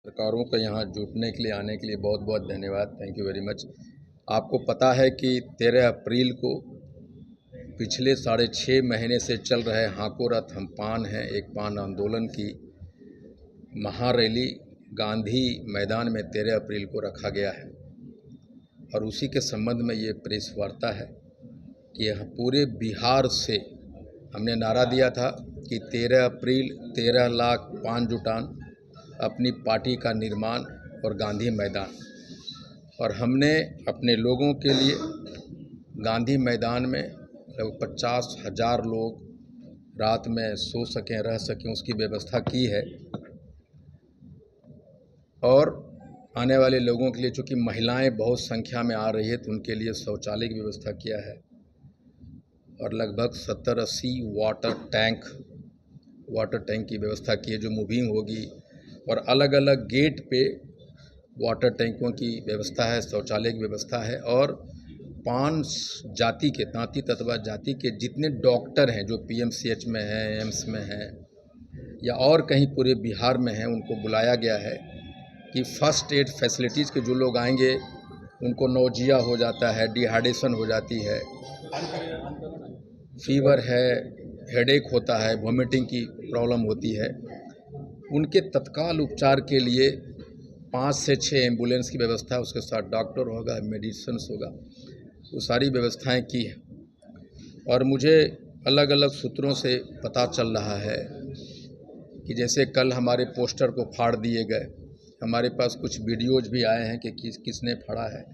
पत्रकारों को यहाँ जुटने के लिए आने के लिए बहुत बहुत धन्यवाद। Thank you very much. आपको पता है कि 13 अप्रैल को पिछले 6.5 महीने से चल रहे हाको रथ हम पान हैं एक पान आंदोलन की महारैली गांधी मैदान में 13 अप्रैल को रखा गया है और उसी के संबंध में ये प्रेस वार्ता है कि यह पूरे बिहार से हमने नारा दिया था कि 13 अप्रैल 13 लाख पान जुटान, अपनी पार्टी का निर्माण और गांधी मैदान। और हमने अपने लोगों के लिए गांधी मैदान में लगभग 50,000 लोग रात में सो सकें रह सकें उसकी व्यवस्था की है। और आने वाले लोगों के लिए, चूँकि महिलाएं बहुत संख्या में आ रही है, तो उनके लिए शौचालय की व्यवस्था किया है और लगभग 70-80 वाटर टैंक की व्यवस्था की है जो मूविंग होगी और अलग अलग गेट पे वाटर टैंकों की व्यवस्था है, शौचालय की व्यवस्था है। और 5 जाति के तांती ततवा जाति के जितने डॉक्टर हैं जो PMCH में हैं, एम्स में हैं या और कहीं पूरे बिहार में हैं, उनको बुलाया गया है कि फर्स्ट एड फैसिलिटीज़ के जो लोग आएंगे उनको नौजिया हो जाता है, डिहाइड्रेशन हो जाती है, फीवर है, हेडेक होता है, वॉमिटिंग की प्रॉब्लम होती है, उनके तत्काल उपचार के लिए 5 से 6 एम्बुलेंस की व्यवस्था, उसके साथ डॉक्टर होगा, मेडिसिन्स होगा, वो सारी व्यवस्थाएं की हैं। और मुझे अलग अलग सूत्रों से पता चल रहा है कि जैसे कल हमारे पोस्टर को फाड़ दिए गए, हमारे पास कुछ वीडियोज भी आए हैं कि किसने फाड़ा है,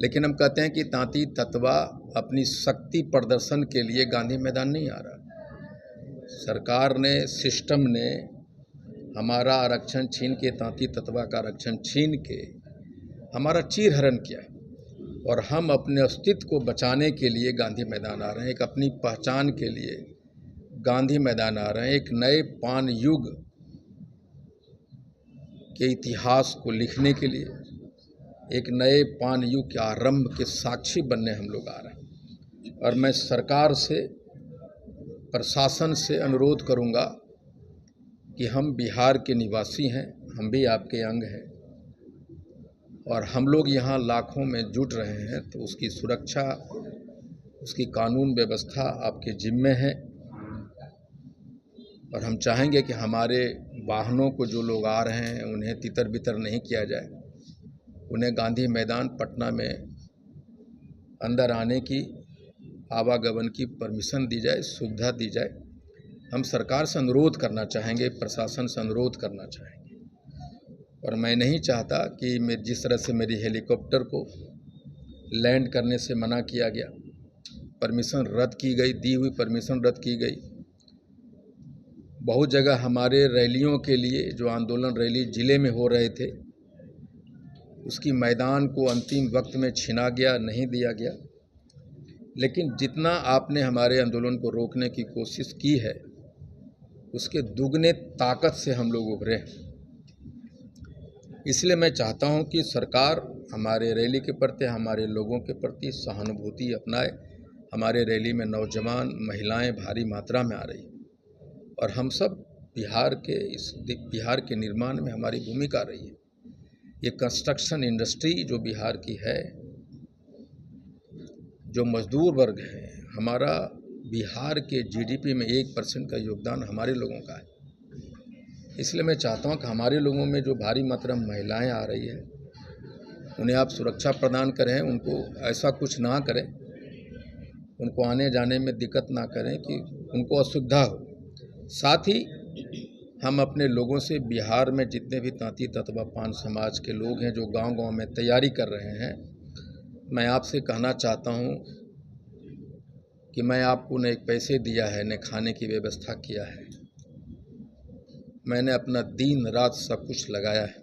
लेकिन हम कहते हैं कि तांती ततवा अपनी शक्ति प्रदर्शन के लिए गांधी मैदान नहीं आ रहा। सरकार ने, सिस्टम ने हमारा आरक्षण छीन के, तांती ततवा का आरक्षण छीन के हमारा चीरहरण किया और हम अपने अस्तित्व को बचाने के लिए गांधी मैदान आ रहे हैं। एक अपनी पहचान के लिए गांधी मैदान आ रहे हैं। एक नए पान युग के इतिहास को लिखने के लिए, एक नए पान युग के आरंभ के साक्षी बनने हम लोग आ रहे हैं। और मैं सरकार से, प्रशासन से अनुरोध करूंगा कि हम बिहार के निवासी हैं, हम भी आपके अंग हैं और हम लोग यहाँ लाखों में जुट रहे हैं, तो उसकी सुरक्षा, उसकी कानून व्यवस्था आपके जिम्मे है। और हम चाहेंगे कि हमारे वाहनों को जो लोग आ रहे हैं उन्हें तितर बितर नहीं किया जाए, उन्हें गांधी मैदान पटना में अंदर आने की, आवागमन की परमिशन दी जाए, सुविधा दी जाए। हम सरकार से अनुरोध करना चाहेंगे, प्रशासन से अनुरोध करना चाहेंगे। और मैं नहीं चाहता कि जिस तरह से मेरी हेलीकॉप्टर को लैंड करने से मना किया गया, परमिशन रद्द की गई, दी हुई परमिशन रद्द की गई। बहुत जगह हमारे रैलियों के लिए, जो आंदोलन रैली ज़िले में हो रहे थे, उसकी मैदान को अंतिम वक्त में छीना गया, नहीं दिया गया। लेकिन जितना आपने हमारे आंदोलन को रोकने की कोशिश की है, उसके दुगने ताकत से हम लोग उभरे हैं। इसलिए मैं चाहता हूं कि सरकार हमारे रैली के प्रति, हमारे लोगों के प्रति सहानुभूति अपनाए। हमारे रैली में नौजवान, महिलाएं भारी मात्रा में आ रही हैं और हम सब बिहार के निर्माण में हमारी भूमिका रही है। ये कंस्ट्रक्शन इंडस्ट्री जो बिहार की है, जो मजदूर वर्ग है, हमारा बिहार के GDP में 1% का योगदान हमारे लोगों का है। इसलिए मैं चाहता हूं कि हमारे लोगों में जो भारी मात्रा में महिलाएं आ रही है, उन्हें आप सुरक्षा प्रदान करें, उनको ऐसा कुछ ना करें, उनको आने जाने में दिक्कत ना करें कि उनको असुविधा हो। साथ ही हम अपने लोगों से, बिहार में जितने भी तांती ततवा पान समाज के लोग हैं जो गांव-गांव में तैयारी कर रहे हैं, मैं आपसे कहना चाहता हूं कि मैं आपको न एक पैसे दिया है, न खाने की व्यवस्था किया है। मैंने अपना दिन रात सब कुछ लगाया है।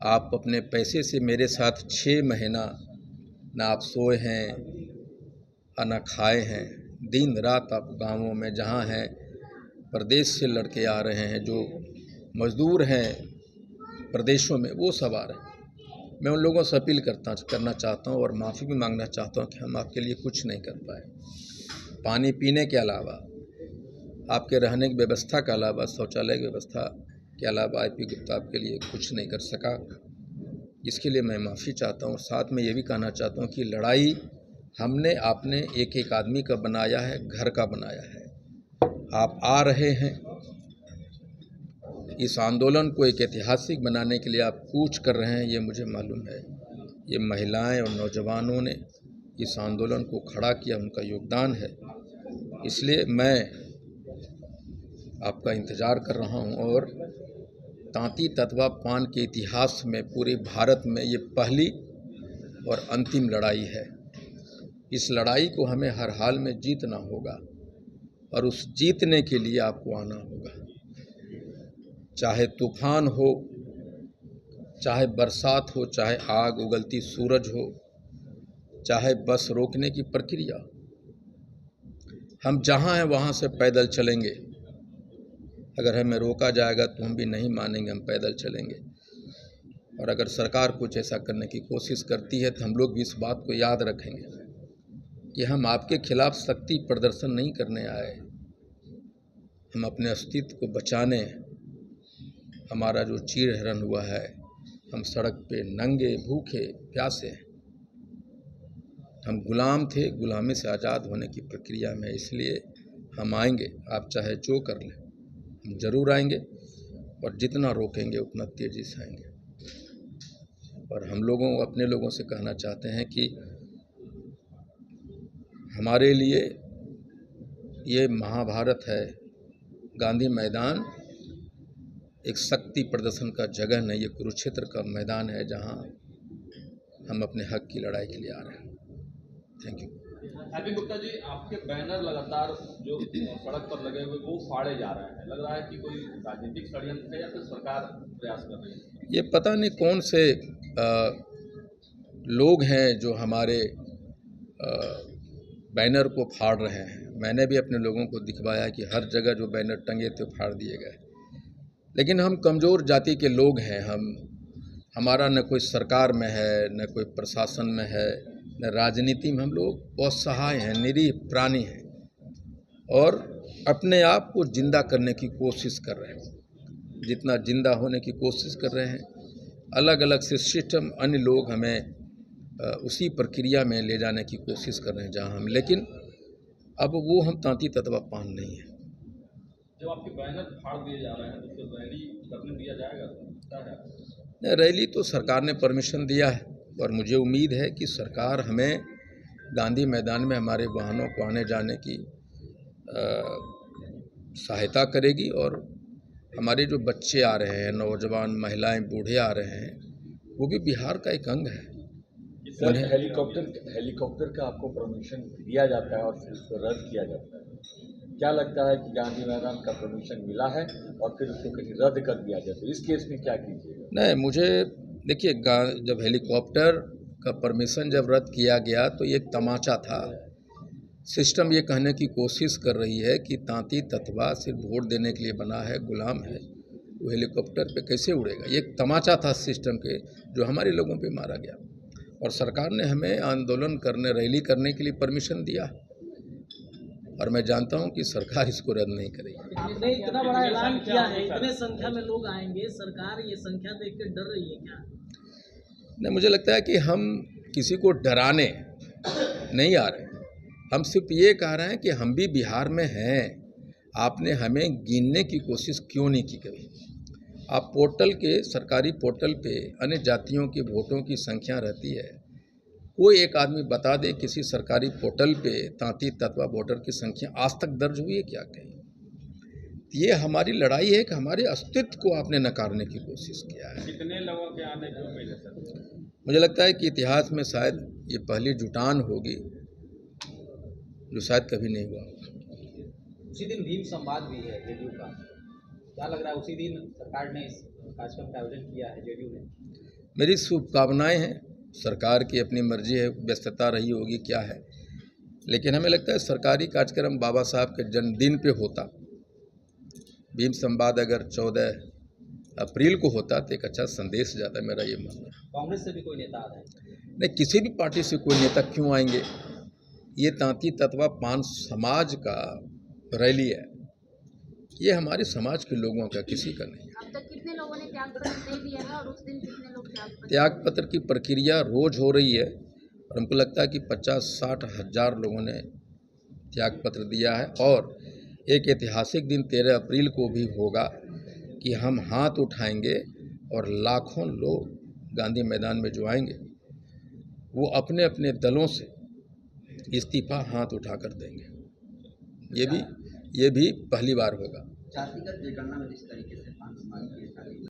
आप अपने पैसे से मेरे साथ 6 महीना ना आप सोए हैं और ना खाए हैं। दिन रात आप गांवों में जहां हैं, प्रदेश से लड़के आ रहे हैं, जो मजदूर हैं प्रदेशों में, वो सब आ रहे हैं। मैं उन लोगों से अपील करना चाहता हूं और माफ़ी भी मांगना चाहता हूं कि हम आपके लिए कुछ नहीं कर पाए। पानी पीने के अलावा आपके रहने की व्यवस्था के अलावा, शौचालय की व्यवस्था के अलावा आईपी गुप्ता आपके लिए कुछ नहीं कर सका। इसके लिए मैं माफ़ी चाहता हूँ और साथ में ये भी कहना चाहता हूँ कि लड़ाई हमने आपने एक एक आदमी का बनाया है, घर का बनाया है। आप आ रहे हैं, इस आंदोलन को एक ऐतिहासिक बनाने के लिए आप कूच कर रहे हैं, ये मुझे मालूम है। ये महिलाएं और नौजवानों ने इस आंदोलन को खड़ा किया, उनका योगदान है। इसलिए मैं आपका इंतज़ार कर रहा हूं और तांती ततवा पान के इतिहास में पूरे भारत में ये पहली और अंतिम लड़ाई है। इस लड़ाई को हमें हर हाल में जीतना होगा और उस जीतने के लिए आपको आना होगा। चाहे तूफान हो, चाहे बरसात हो, चाहे आग उगलती सूरज हो, चाहे बस रोकने की प्रक्रिया, हम जहाँ हैं वहाँ से पैदल चलेंगे। अगर हमें रोका जाएगा तो हम भी नहीं मानेंगे, हम पैदल चलेंगे। और अगर सरकार कुछ ऐसा करने की कोशिश करती है तो हम लोग भी इस बात को याद रखेंगे कि हम आपके खिलाफ शक्ति प्रदर्शन नहीं करने आए, हम अपने अस्तित्व को बचाने। हमारा जो चीर हरण हुआ है, हम सड़क पे नंगे भूखे प्यासे, हम गुलाम थे, गुलामी से आज़ाद होने की प्रक्रिया में। इसलिए हम आएंगे, आप चाहे जो कर लें, हम जरूर आएंगे और जितना रोकेंगे उतना तेज़ी से आएंगे। और हम लोगों अपने लोगों से कहना चाहते हैं कि हमारे लिए ये महाभारत है, गांधी मैदान एक शक्ति प्रदर्शन का जगह नहीं, ये कुरुक्षेत्र का मैदान है जहां हम अपने हक की लड़ाई के लिए आ रहे हैं। Thank you. IP Gupta ji, आपके बैनर लगातार जो सड़क पर लगे हुए वो फाड़े जा रहे हैं, लग रहा है कि कोई राजनीतिक षड्यंत्र है या फिर सरकार प्रयास कर रही है? ये पता नहीं कौन से लोग हैं जो हमारे बैनर को फाड़ रहे हैं। मैंने भी अपने लोगों को दिखवाया कि हर जगह जो बैनर टंगे थे फाड़ दिए गए। लेकिन हम कमज़ोर जाति के लोग हैं, हमारा न कोई सरकार में है, न कोई प्रशासन में है, न राजनीति में। हम लोग असहाय हैं, निरीह प्राणी हैं और अपने आप को जिंदा करने की कोशिश कर रहे हैं। जितना जिंदा होने की कोशिश कर रहे हैं, अलग अलग से सिस्टम, अन्य लोग हमें उसी प्रक्रिया में ले जाने की कोशिश कर रहे हैं जहां हम, लेकिन अब वो हम तांती ततवा पान नहीं है। जब आपके बैनर फाड़ दिए जा रहे हैं तो फिर रैली करने दिया जाएगा? नहीं, रैली तो सरकार ने परमिशन दिया है और मुझे उम्मीद है कि सरकार हमें गांधी मैदान में हमारे वाहनों को आने जाने की सहायता करेगी। और हमारे जो बच्चे आ रहे हैं, नौजवान, महिलाएं, बूढ़े आ रहे हैं, वो भी बिहार का एक अंग है। सर, हेलीकॉप्टर का आपको परमिशन दिया जाता है और फिर उसको रद्द किया जाता है। क्या लगता है कि गांधी मैदान का परमिशन मिला है और फिर उसको कहीं रद्द कर दिया जाए, तो इस केस में क्या कीजिएगा? नहीं, मुझे देखिए, जब हेलीकॉप्टर का परमिशन जब रद्द किया गया तो ये एक तमाचा था। सिस्टम ये कहने की कोशिश कर रही है कि तांती ततवा सिर्फ वोट देने के लिए बना है, गुलाम है, वो हेलीकॉप्टर पे कैसे उड़ेगा। ये एक तमाचा था सिस्टम के, जो हमारे लोगों पे मारा गया। और सरकार ने हमें आंदोलन करने, रैली करने के लिए परमिशन दिया और मैं जानता हूं कि सरकार इसको रद्द नहीं करेगी। आपने इतना बड़ा ऐलान किया है, इतने संख्या में लोग आएंगे, सरकार ये संख्या देख के डर रही है क्या? नहीं, मुझे लगता है कि हम किसी को डराने नहीं आ रहे, हम सिर्फ ये कह रहे हैं कि हम भी बिहार में हैं। आपने हमें गिनने की कोशिश क्यों नहीं की कभी? आप पोर्टल के, सरकारी पोर्टल पे अन्य जातियों के वोटों की संख्या रहती है। कोई एक आदमी बता दे किसी सरकारी पोर्टल पे तांती ततवा वोटर की संख्या आज तक दर्ज हुई है क्या कहीं? ये हमारी लड़ाई है कि हमारे अस्तित्व को आपने नकारने की कोशिश किया है। कितने लोगों के आने की उम्मीद है सर? मुझे लगता है कि इतिहास में शायद ये पहली जुटान होगी जो शायद कभी नहीं हुआ होगा। उसी दिन भीम संवाद भी है जेडीयू का, क्या लग रहा है उसी दिन सरकार ने इस कार्यक्रम का आयोजन किया है जेडीयू ने? मेरी शुभकामनाएं हैं। सरकार की अपनी मर्जी है, व्यस्तता रही होगी क्या है, लेकिन हमें लगता है सरकारी कार्यक्रम बाबा साहब के जन्मदिन पे होता। भीम संवाद अगर 14 अप्रैल को होता तो एक अच्छा संदेश जाता, मेरा ये मानना है। कांग्रेस से भी कोई नेता आ रहे हैं? नहीं, किसी भी पार्टी से कोई नेता क्यों आएंगे? ये तांती ततवा पान समाज का रैली है, ये हमारे समाज के लोगों का, किसी का नहीं। अब तक कितने लोगों ने त्याग पत्र दे दिया है और उस दिन कितने लोग त्याग पत्र की प्रक्रिया रोज हो रही है और हमको लगता है कि 50-60 हज़ार लोगों ने त्याग पत्र दिया है। और एक ऐतिहासिक दिन 13 अप्रैल को भी होगा कि हम हाथ उठाएंगे और लाखों लोग गांधी मैदान में जो आएंगे वो अपने अपने दलों से इस्तीफा हाथ उठाकर देंगे। ये भी पहली बार होगा। जातिगत जनगणना में जिस तरीके से 5 समाज के